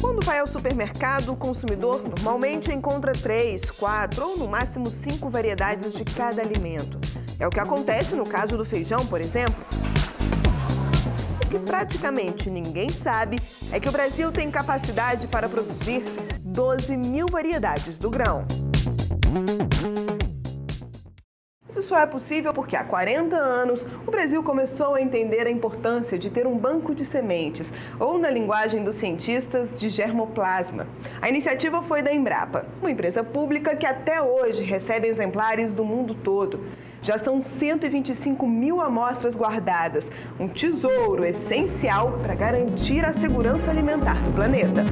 Quando vai ao supermercado, o consumidor normalmente encontra 3, 4 ou no máximo 5 variedades de cada alimento. É o que acontece no caso do feijão, por exemplo. O que praticamente ninguém sabe é que o Brasil tem capacidade para produzir 12 mil variedades do grão. Isso só é possível porque há 40 anos o Brasil começou a entender a importância de ter um banco de sementes, ou na linguagem dos cientistas, de germoplasma. A iniciativa foi da Embrapa, uma empresa pública que até hoje recebe exemplares do mundo todo. Já são 125 mil amostras guardadas, um tesouro essencial para garantir a segurança alimentar do planeta.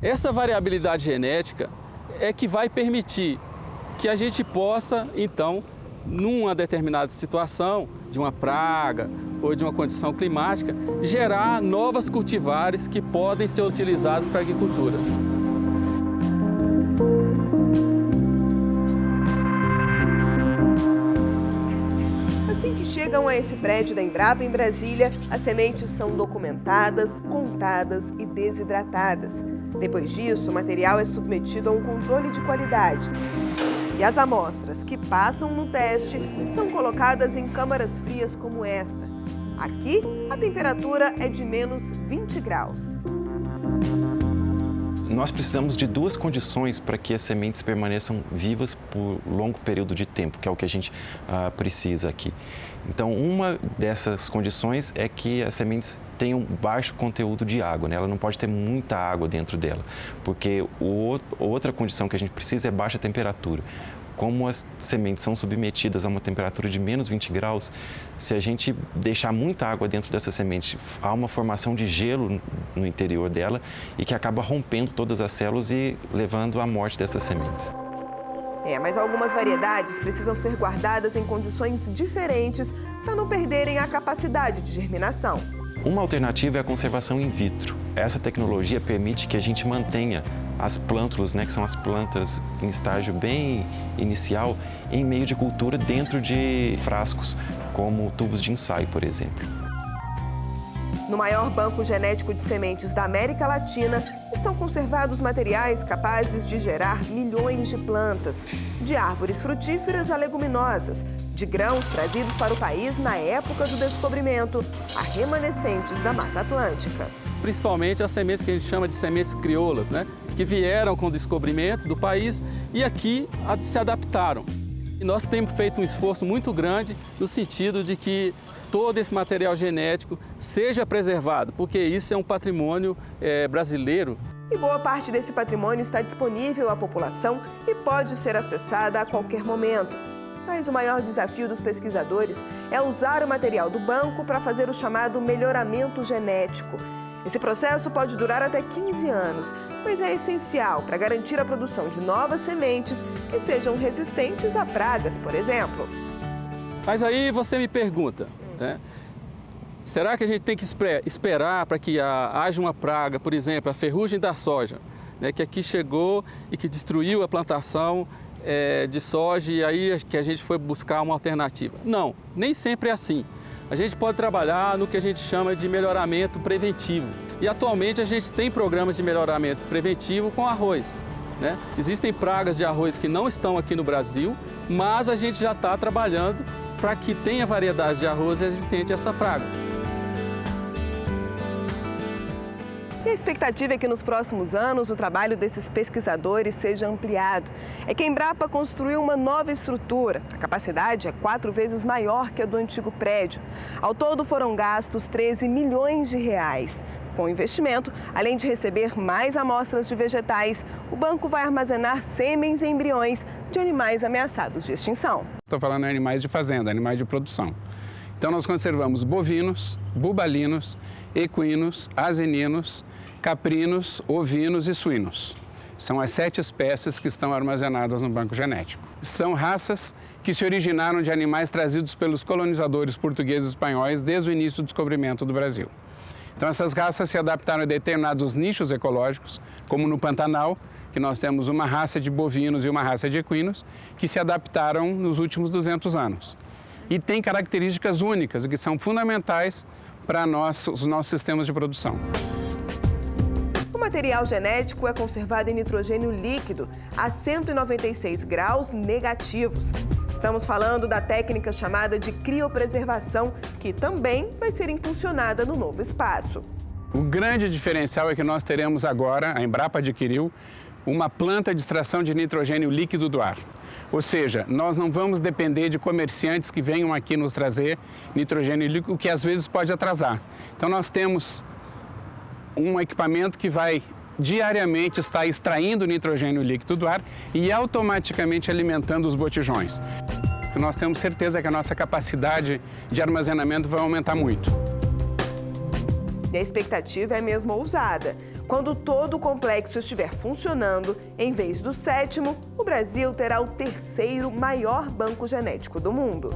Essa variabilidade genética é que vai permitir que a gente possa, então, numa determinada situação, de uma praga ou de uma condição climática, gerar novas cultivares que podem ser utilizados para a agricultura. Assim que chegam a esse prédio da Embrapa em Brasília, as sementes são documentadas, contadas e desidratadas. Depois disso, o material é submetido a um controle de qualidade. E as amostras que passam no teste são colocadas em câmaras frias como esta. Aqui, a temperatura é de menos 20 graus. Nós precisamos de duas condições para que as sementes permaneçam vivas por longo período de tempo, que é o que a gente precisa aqui. Então, uma dessas condições é que as sementes tenham baixo conteúdo de água, né? Ela não pode ter muita água dentro dela, porque outra condição que a gente precisa é baixa temperatura. Como as sementes são submetidas a uma temperatura de menos 20 graus, se a gente deixar muita água dentro dessa semente, há uma formação de gelo no interior dela e que acaba rompendo todas as células e levando à morte dessas sementes. Mas algumas variedades precisam ser guardadas em condições diferentes para não perderem a capacidade de germinação. Uma alternativa é a conservação in vitro. Essa tecnologia permite que a gente mantenha as plântulas, né, que são as plantas em estágio bem inicial, em meio de cultura dentro de frascos, como tubos de ensaio, por exemplo. No maior banco genético de sementes da América Latina, estão conservados materiais capazes de gerar milhões de plantas, de árvores frutíferas a leguminosas, de grãos trazidos para o país na época do descobrimento, a remanescentes da Mata Atlântica. Principalmente as sementes que a gente chama de sementes crioulas, né? Que vieram com o descobrimento do país e aqui se adaptaram. E nós temos feito um esforço muito grande no sentido de que todo esse material genético seja preservado, porque isso é um patrimônio brasileiro. E boa parte desse patrimônio está disponível à população e pode ser acessada a qualquer momento. Mas o maior desafio dos pesquisadores é usar o material do banco para fazer o chamado melhoramento genético. Esse processo pode durar até 15 anos, mas é essencial para garantir a produção de novas sementes que sejam resistentes a pragas, por exemplo. Mas aí você me pergunta, né? Será que a gente tem que esperar para que haja uma praga, por exemplo, a ferrugem da soja, né, que aqui chegou e que destruiu a plantação de soja e aí que a gente foi buscar uma alternativa? Não, nem sempre é assim. A gente pode trabalhar no que a gente chama de melhoramento preventivo. E atualmente a gente tem programas de melhoramento preventivo com arroz, né? Existem pragas de arroz que não estão aqui no Brasil, mas a gente já está trabalhando para que tenha variedade de arroz resistente a essa praga. E a expectativa é que nos próximos anos o trabalho desses pesquisadores seja ampliado. É que a Embrapa construiu uma nova estrutura. A capacidade é 4 vezes maior que a do antigo prédio. Ao todo foram gastos 13 milhões de reais. Com o investimento, além de receber mais amostras de vegetais, o banco vai armazenar sêmens e embriões de animais ameaçados de extinção. Estou falando em animais de fazenda, animais de produção. Então nós conservamos bovinos, bubalinos, equinos, asininos, caprinos, ovinos e suínos. São as 7 espécies que estão armazenadas no banco genético. São raças que se originaram de animais trazidos pelos colonizadores portugueses e espanhóis desde o início do descobrimento do Brasil. Então essas raças se adaptaram a determinados nichos ecológicos, como no Pantanal, que nós temos uma raça de bovinos e uma raça de equinos que se adaptaram nos últimos 200 anos. E tem características únicas que são fundamentais para os nossos sistemas de produção. O material genético é conservado em nitrogênio líquido a 196 graus negativos. Estamos falando da técnica chamada de criopreservação, que também vai ser impulsionada no novo espaço. O grande diferencial é que nós teremos agora, a Embrapa adquiriu, uma planta de extração de nitrogênio líquido do ar. Ou seja, nós não vamos depender de comerciantes que venham aqui nos trazer nitrogênio líquido, o que às vezes pode atrasar. Então nós temos um equipamento que vai diariamente estar extraindo nitrogênio líquido do ar e automaticamente alimentando os botijões. Nós temos certeza que a nossa capacidade de armazenamento vai aumentar muito. E a expectativa é mesmo ousada. Quando todo o complexo estiver funcionando, em vez do 7º, o Brasil terá o 3º maior banco genético do mundo.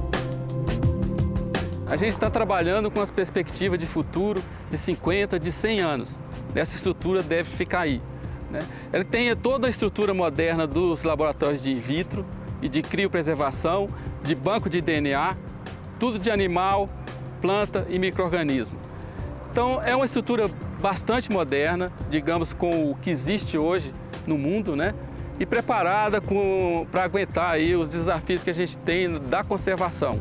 A gente está trabalhando com as perspectivas de futuro de 50, de 100 anos. Essa estrutura deve ficar aí, né? Ela tem toda a estrutura moderna dos laboratórios de in vitro e de criopreservação, de banco de DNA, tudo de animal, planta e micro-organismo. Então, é uma estrutura bastante moderna, digamos, com o que existe hoje no mundo, né? E preparada para aguentar aí os desafios que a gente tem da conservação.